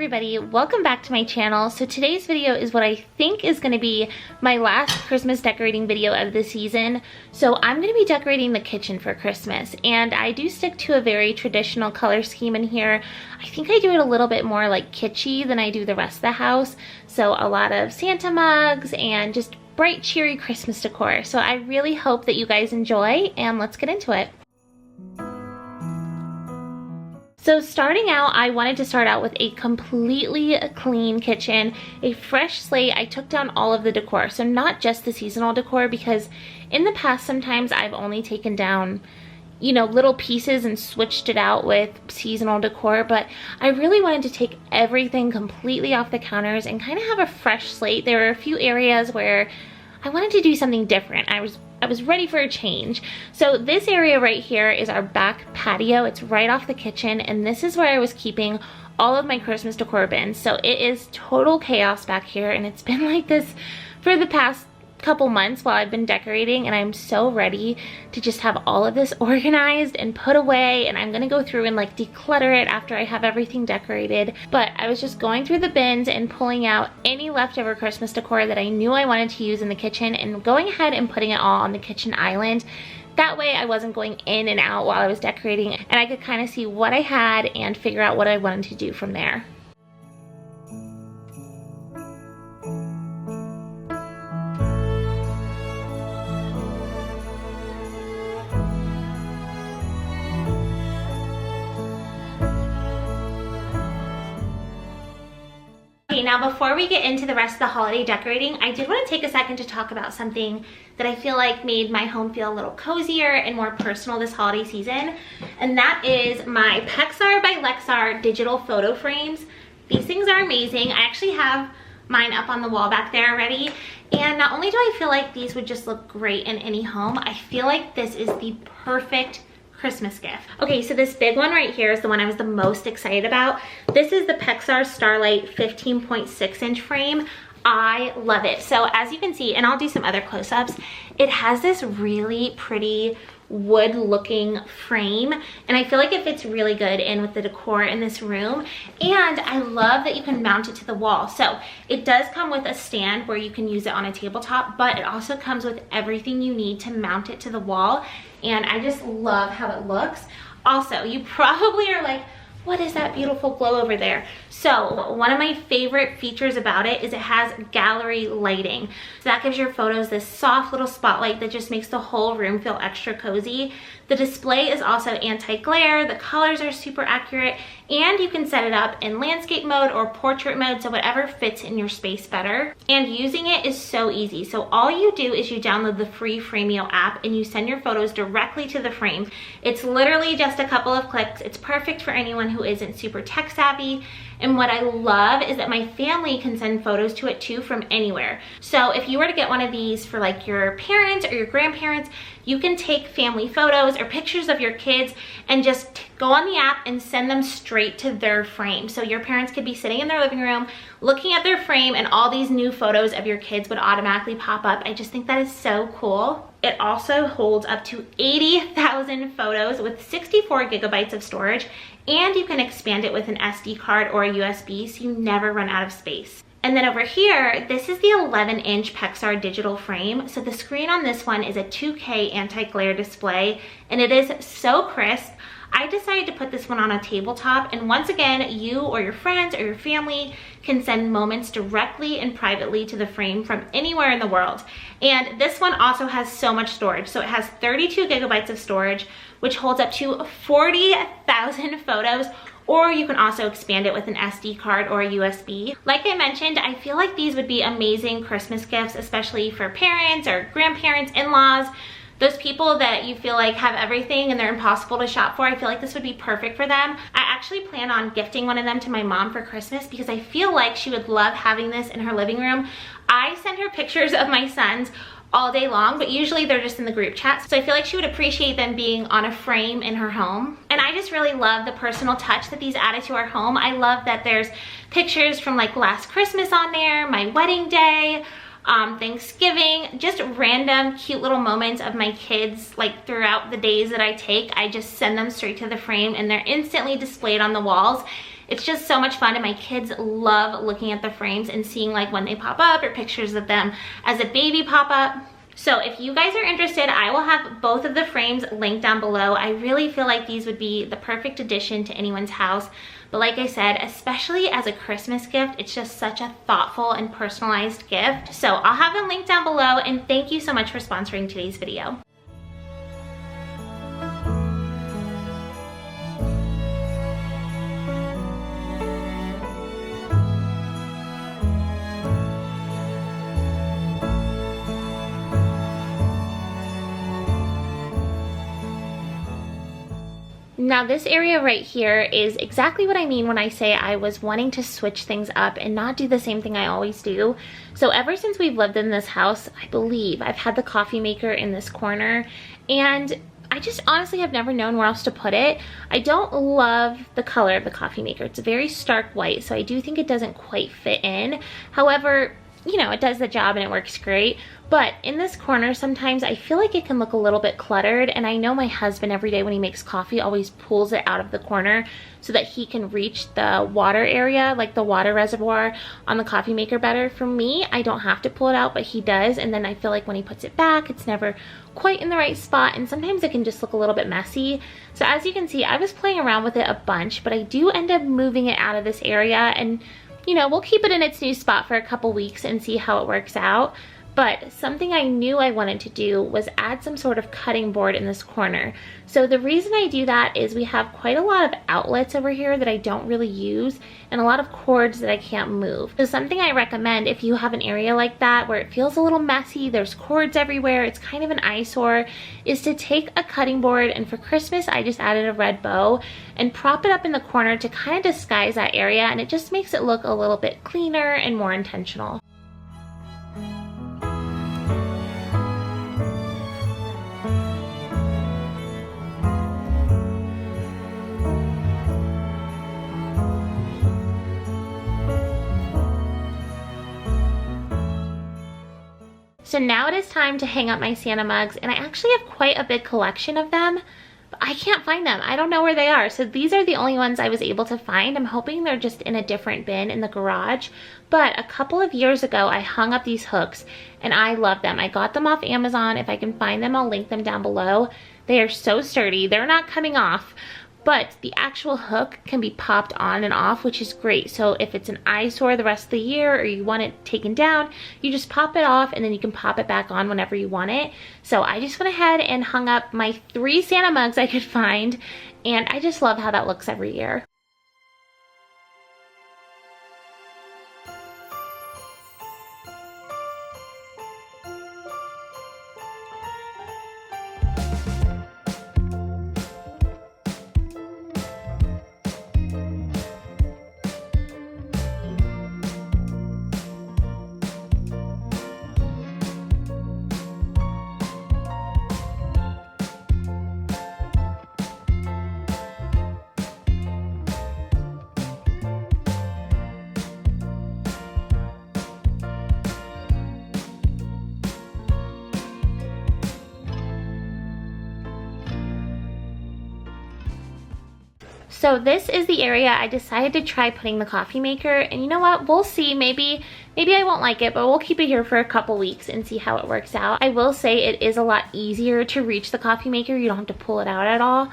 everybody, welcome back to my channel. So today's video is what I think is going to be my last Christmas decorating video of the season. So I'm going to be decorating the kitchen for Christmas, and I do stick to a very traditional color scheme in here. I think I do it a little bit more like kitschy than I do the rest of the house. So a lot of Santa mugs and just bright cheery Christmas decor. So I really hope that you guys enjoy, and let's get into it. So starting out, I wanted to start out with a completely clean kitchen, a fresh slate. I took down all of the decor, so not just the seasonal decor, because in the past sometimes I've only taken down, you know, little pieces and switched it out with seasonal decor, but I really wanted to take everything completely off the counters and kind of have a fresh slate. There were a few areas where I wanted to do something different. I was ready for a change. So this area right here is our back patio. It's right off the kitchen, and this is where I was keeping all of my Christmas decor bins. So it is total chaos back here, and it's been like this for the past couple months while I've been decorating, and I'm so ready to just have all of this organized and put away. And I'm gonna go through and like declutter it after I have everything decorated. But I was just going through the bins and pulling out any leftover Christmas decor that I knew I wanted to use in the kitchen and going ahead and putting it all on the kitchen island. That way I wasn't going in and out while I was decorating, and I could kind of see what I had and figure out what I wanted to do from there. Now before we get into the rest of the holiday decorating, I did want to take a second to talk about something that I feel like made my home feel a little cozier and more personal this holiday season, and that is my Pexar by Lexar digital photo frames. These things are amazing. I actually have mine up on the wall back there already, and not only do I feel like these would just look great in any home, I feel like this is the perfect Christmas gift. Okay, so this big one right here is the one I was the most excited about. This is the Pexar Starlight 15.6 inch frame. I love it. So as you can see, and I'll do some other close-ups, it has this really pretty wood looking frame, and I feel like it fits really good in with the decor in this room. And I love that you can mount it to the wall. So it does come with a stand where you can use it on a tabletop, but it also comes with everything you need to mount it to the wall, and I just love how it looks. Also, you probably are like, what is that beautiful glow over there? So one of my favorite features about it is it has gallery lighting. So that gives your photos this soft little spotlight that just makes the whole room feel extra cozy. The display is also anti-glare, the colors are super accurate, and you can set it up in landscape mode or portrait mode, so whatever fits in your space better. And using it is so easy. So all you do is you download the free Frameo app and you send your photos directly to the frame. It's literally just a couple of clicks. It's perfect for anyone who isn't super tech savvy. And what I love is that my family can send photos to it too from anywhere. So if you were to get one of these for like your parents or your grandparents, you can take family photos or pictures of your kids and just go on the app and send them straight to their frame. So your parents could be sitting in their living room looking at their frame, and all these new photos of your kids would automatically pop up. I just think that is so cool. It also holds up to 80,000 photos with 64 gigabytes of storage, and you can expand it with an SD card or a USB, so you never run out of space. And then over here, this is the 11-inch Pexar digital frame. So the screen on this one is a 2K anti-glare display, and it is so crisp. I decided to put this one on a tabletop, and once again, you or your friends or your family can send moments directly and privately to the frame from anywhere in the world. And this one also has so much storage. So it has 32 gigabytes of storage, which holds up to 40,000 photos, or you can also expand it with an SD card or a USB. Like I mentioned, I feel like these would be amazing Christmas gifts, especially for parents or grandparents, in-laws, those people that you feel like have everything and they're impossible to shop for. I feel like this would be perfect for them. I actually plan on gifting one of them to my mom for Christmas because I feel like she would love having this in her living room. I send her pictures of my sons all day long, but usually they're just in the group chat. So I feel like she would appreciate them being on a frame in her home. And I just really love the personal touch that these added to our home. I love that there's pictures from like last Christmas on there, my wedding day, Thanksgiving, just random cute little moments of my kids like throughout the days that I take. I just send them straight to the frame and they're instantly displayed on the walls. It's just so much fun, and my kids love looking at the frames and seeing like when they pop up or pictures of them as a baby pop up. So if you guys are interested, I will have both of the frames linked down below. I really feel like these would be the perfect addition to anyone's house. But like I said, especially as a Christmas gift, it's just such a thoughtful and personalized gift. So I'll have them linked down below, and thank you so much for sponsoring today's video. Now this area right here is exactly what I mean when I say I was wanting to switch things up and not do the same thing I always do. So ever since we've lived in this house, I believe I've had the coffee maker in this corner, and I just honestly have never known where else to put it. I don't love the color of the coffee maker. It's a very stark white, so I do think it doesn't quite fit in. However, you know, it does the job and it works great. But in this corner, sometimes I feel like it can look a little bit cluttered, and I know my husband every day when he makes coffee always pulls it out of the corner so that he can reach the water area, like the water reservoir on the coffee maker better. For me, I don't have to pull it out, but he does, and then I feel like when he puts it back, it's never quite in the right spot, and sometimes it can just look a little bit messy. So as you can see, I was playing around with it a bunch, but I do end up moving it out of this area, and you know, we'll keep it in its new spot for a couple weeks and see how it works out. But something I knew I wanted to do was add some sort of cutting board in this corner. So the reason I do that is we have quite a lot of outlets over here that I don't really use, and a lot of cords that I can't move. So something I recommend if you have an area like that where it feels a little messy, there's cords everywhere, it's kind of an eyesore, is to take a cutting board, and for Christmas I just added a red bow, and prop it up in the corner to kind of disguise that area, and it just makes it look a little bit cleaner and more intentional. So now it is time to hang up my Santa mugs, and I actually have quite a big collection of them, but I can't find them. I don't know where they are. So these are the only ones I was able to find. I'm hoping they're just in a different bin in the garage. But a couple of years ago, I hung up these hooks, and I love them. I got them off Amazon. If I can find them, I'll link them down below. They are so sturdy. They're not coming off. But the actual hook can be popped on and off, which is great. So if it's an eyesore the rest of the year, or you want it taken down, you just pop it off and then you can pop it back on whenever you want it. So I just went ahead and hung up my 3 Santa mugs I could find, and I just love how that looks every year. So this is the area I decided to try putting the coffee maker, and you know what, we'll see. Maybe I won't like it, but we'll keep it here for a couple weeks and see how it works out. I will say it is a lot easier to reach the coffee maker. You don't have to pull it out at all.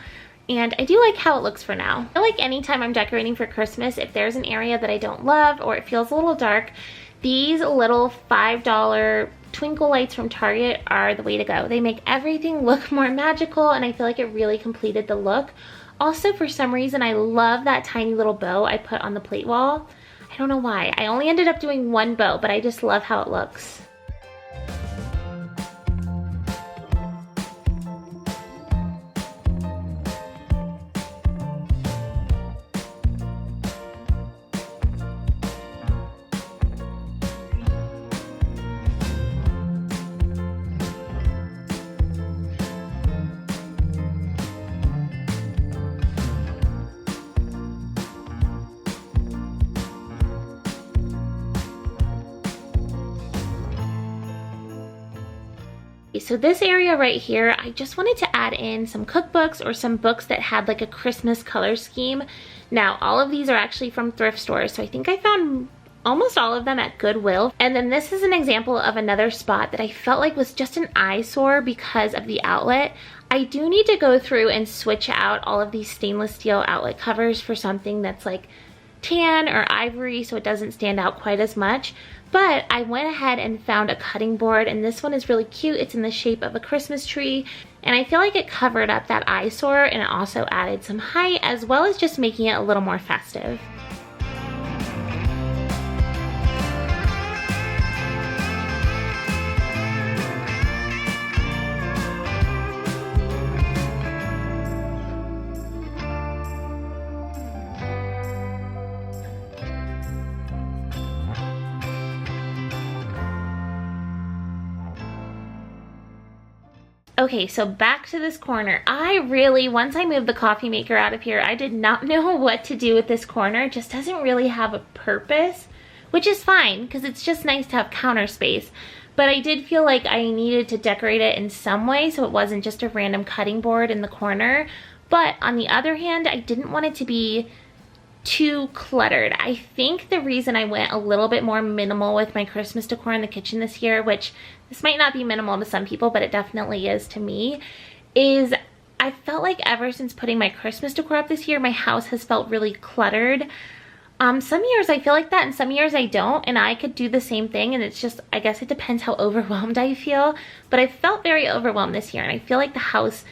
And I do like how it looks for now. I feel like anytime I'm decorating for Christmas, if there's an area that I don't love or it feels a little dark, these little $5 twinkle lights from Target are the way to go. They make everything look more magical, and I feel like it really completed the look. Also, for some reason, I love that tiny little bow I put on the plate wall. I don't know why. I only ended up doing 1 bow, but I just love how it looks. So this area right here, I just wanted to add in some cookbooks or some books that had like a Christmas color scheme. Now, all of these are actually from thrift stores, so I think I found almost all of them at Goodwill. And then this is an example of another spot that I felt like was just an eyesore because of the outlet. I do need to go through and switch out all of these stainless steel outlet covers for something that's like tan or ivory so it doesn't stand out quite as much. But I went ahead and found a cutting board, and this one is really cute. It's in the shape of a Christmas tree, and I feel like it covered up that eyesore, and it also added some height as well as just making it a little more festive. Okay, so back to this corner. Once I moved the coffee maker out of here, I did not know what to do with this corner. It just doesn't really have a purpose, which is fine because it's just nice to have counter space. But I did feel like I needed to decorate it in some way so it wasn't just a random cutting board in the corner. But on the other hand, I didn't want it to be too cluttered. I think the reason I went a little bit more minimal with my Christmas decor in the kitchen this year, which this might not be minimal to some people, but it definitely is to me, is I felt like ever since putting my Christmas decor up this year, my house has felt really cluttered. Some years I feel like that and some years I don't, and I could do the same thing, and it's just, I guess it depends how overwhelmed I feel, but I felt very overwhelmed this year, and I feel like the house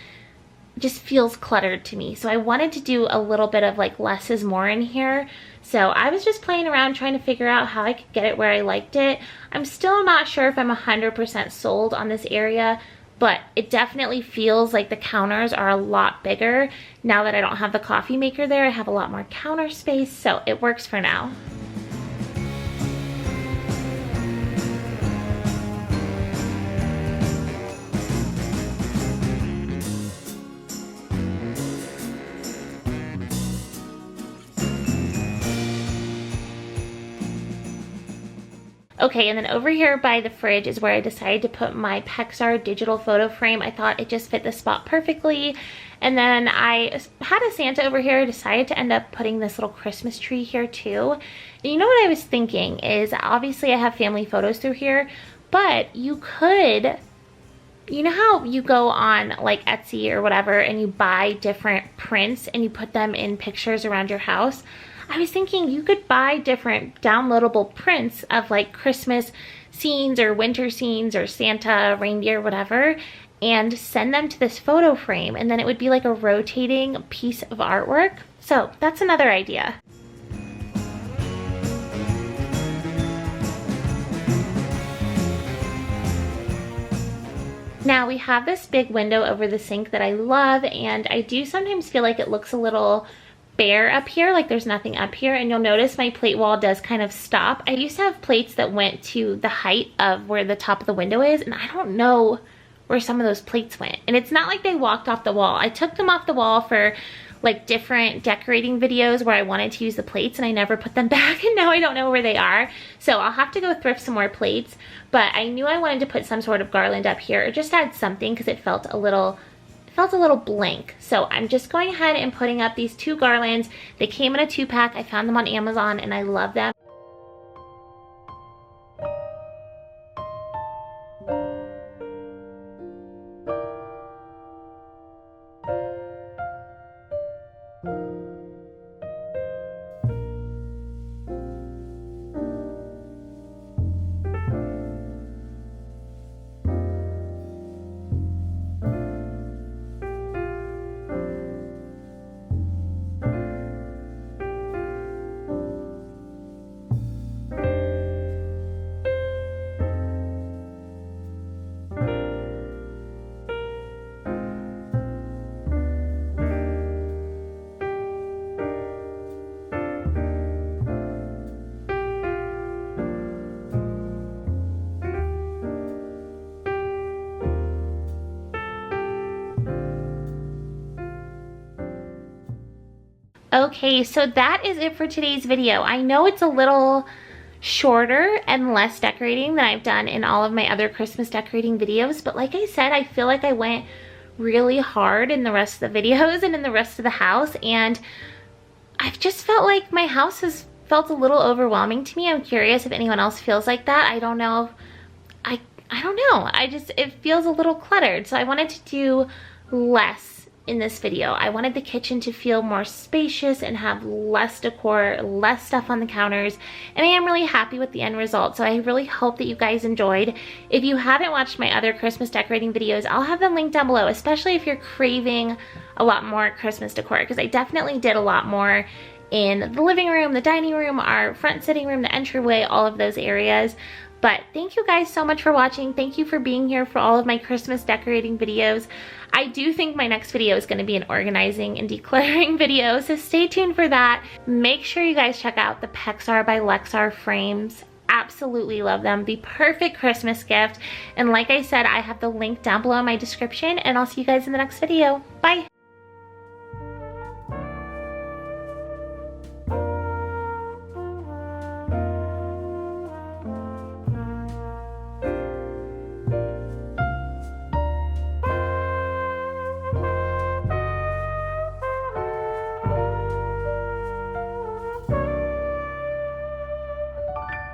just feels cluttered to me. So I wanted to do a little bit of like less is more in here. So I was just playing around trying to figure out how I could get it where I liked it. I'm still not sure if I'm 100% sold on this area, but it definitely feels like the counters are a lot bigger. Now that I don't have the coffee maker there, I have a lot more counter space, so it works for now. Okay, and then over here by the fridge is where I decided to put my Pexar digital photo frame. I thought it just fit the spot perfectly. And then I had a Santa over here. I decided to end up putting this little Christmas tree here too. And you know what I was thinking is, obviously I have family photos through here, but you could, you know how you go on like Etsy or whatever and you buy different prints and you put them in pictures around your house? I was thinking you could buy different downloadable prints of like Christmas scenes or winter scenes or Santa, reindeer, whatever, and send them to this photo frame, and then it would be like a rotating piece of artwork. So that's another idea. Now we have this big window over the sink that I love, and I do sometimes feel like it looks a little bare up here, like there's nothing up here, and you'll notice my plate wall does kind of stop. I used to have plates that went to the height of where the top of the window is, and I don't know where some of those plates went. And it's not like they walked off the wall. I took them off the wall for like different decorating videos where I wanted to use the plates, and I never put them back, and now I don't know where they are. So I'll have to go thrift some more plates, but I knew I wanted to put some sort of garland up here or just add something because it felt a little blank. So I'm just going ahead and putting up these two garlands. They came in a 2-pack. I found them on Amazon and I love them. Okay, so that is it for today's video. I know it's a little shorter and less decorating than I've done in all of my other Christmas decorating videos. But like I said, I feel like I went really hard in the rest of the videos and in the rest of the house, and I've just felt like my house has felt a little overwhelming to me. I'm curious if anyone else feels like that. I don't know. I don't know. It feels a little cluttered. So I wanted to do less in this video. I wanted the kitchen to feel more spacious and have less decor, less stuff on the counters, and I am really happy with the end result. So I really hope that you guys enjoyed. If you haven't watched my other Christmas decorating videos, I'll have them linked down below, especially if you're craving a lot more Christmas decor, because I definitely did a lot more in the living room, the dining room, our front sitting room, the entryway, all of those areas. But thank you guys so much for watching. Thank you for being here for all of my Christmas decorating videos. I do think my next video is going to be an organizing and decluttering video, so stay tuned for that. Make sure you guys check out the Pexar by Lexar frames. Absolutely love them. The perfect Christmas gift. And like I said, I have the link down below in my description, and I'll see you guys in the next video. Bye!